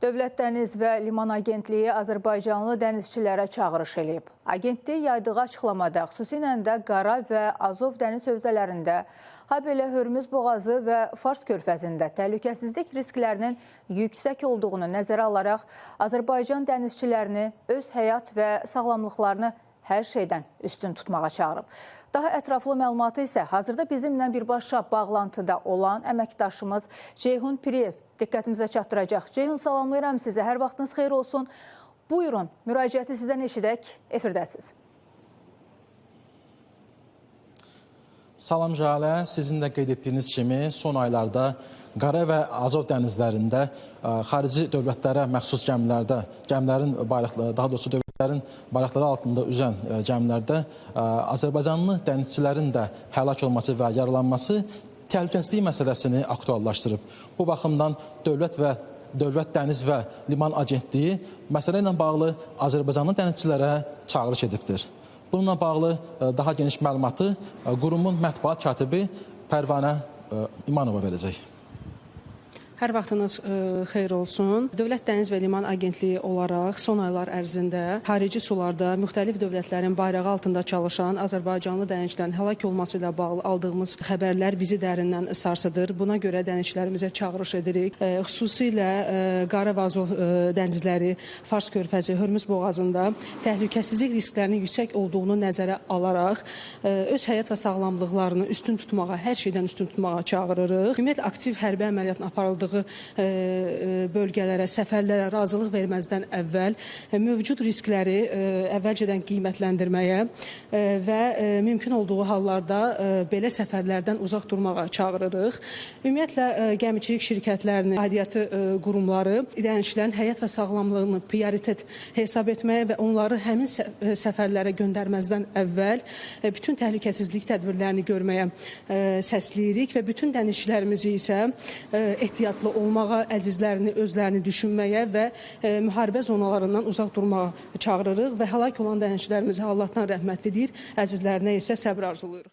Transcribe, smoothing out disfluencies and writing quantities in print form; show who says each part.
Speaker 1: Dövlət Dəniz və Liman Agentliyi Azərbaycanlı dənizçilərə çağırış edib. Agentlik yaydığı açıqlamada xüsusilə də Qara və Azov dəniz hövzələrində, habelə Hörmüz boğazı və Fars körfəzində təhlükəsizlik risklərinin yüksək olduğunu nəzərə alaraq Azərbaycan dənizçilərini öz həyat və sağlamlıqlarını hər şeydən üstün tutmağa çağırıb. Daha ətraflı məlumatı isə hazırda bizimlə birbaşa bağlantıda olan əməkdaşımız Ceyhun Piriyev diqqətimizə çatdıracaq. Ceyhun, salamlayıram sizə. Hər vaxtınız xeyir olsun. Buyurun, müraciəti sizdən eşidək. Efirdəsiz.
Speaker 2: Salam Jalə, sizin də qeyd etdiyiniz kimi son aylarda Qara və Azov dənizlərində xarici dövlətlərə məxsus gəmilərin bayraqları, daha doğrusu dövlətlərin bayraqları altında üzən gəmilərdə Azərbaycanlı dənizçilərin də həlak olması və yaralanması təhlükəsizlik məsələsini aktuallaşdırıb. Bu baxımdan Dövlət Dəniz və Liman Agentliyi məsələ ilə bağlı Azərbaycanlı dənizçilərə çağırış edibdir. Bununla bağlı daha geniş məlumatı qurumun mətbuat katibi Pərvanə İmanova verəcək.
Speaker 3: Hər vaxtınız xeyir olsun. Dövlət Dəniz və Liman Agentliyi olaraq son aylar ərzində xarici sularda müxtəlif dövlətlərin bayrağı altında çalışan Azərbaycanlı dənizçilərin həlak olması ilə bağlı aldığımız xəbərlər bizi dərindən sarsıdır. Buna görə dənizçilərimizə çağırış edirik. Xüsusilə Qara və Azov dənizləri, Fars körfəzi, Hörmüz boğazında təhlükəsizlik risklərinin yüksək olduğunu nəzərə alaraq öz həyat və sağlamlıqlarını üstün tutmağa, hər şeydən üstün tutmağa çağırırıq. Ümumiyyətlə aktiv hərbi əməliyyatın aparıldığı bölgələrə, səfərlərə razılıq verməzdən əvvəl mövcud riskləri əvvəlcədən qiymətləndirməyə və mümkün olduğu hallarda belə səfərlərdən uzaq durmağa çağırırıq. Ümumiyyətlə, gəmiçilik şirkətlərinin, aidiyyatı qurumları dənizçilərin həyat və sağlamlığını prioritet hesab etməyə və onları həmin səfərlərə göndərməzdən əvvəl bütün təhlükəsizlik tədbirlərini görməyə səsləyirik və bütün dənizçilərimizi isə ehtiyatlı olmağa, əzizlərini, özlərini düşünməyə və müharibə zonalarından uzaq durmağa çağırırıq və həlak olan dənizçilərimizə Allahdan rəhmət diləyir, əzizlərinə isə səbr arzuluyuruq.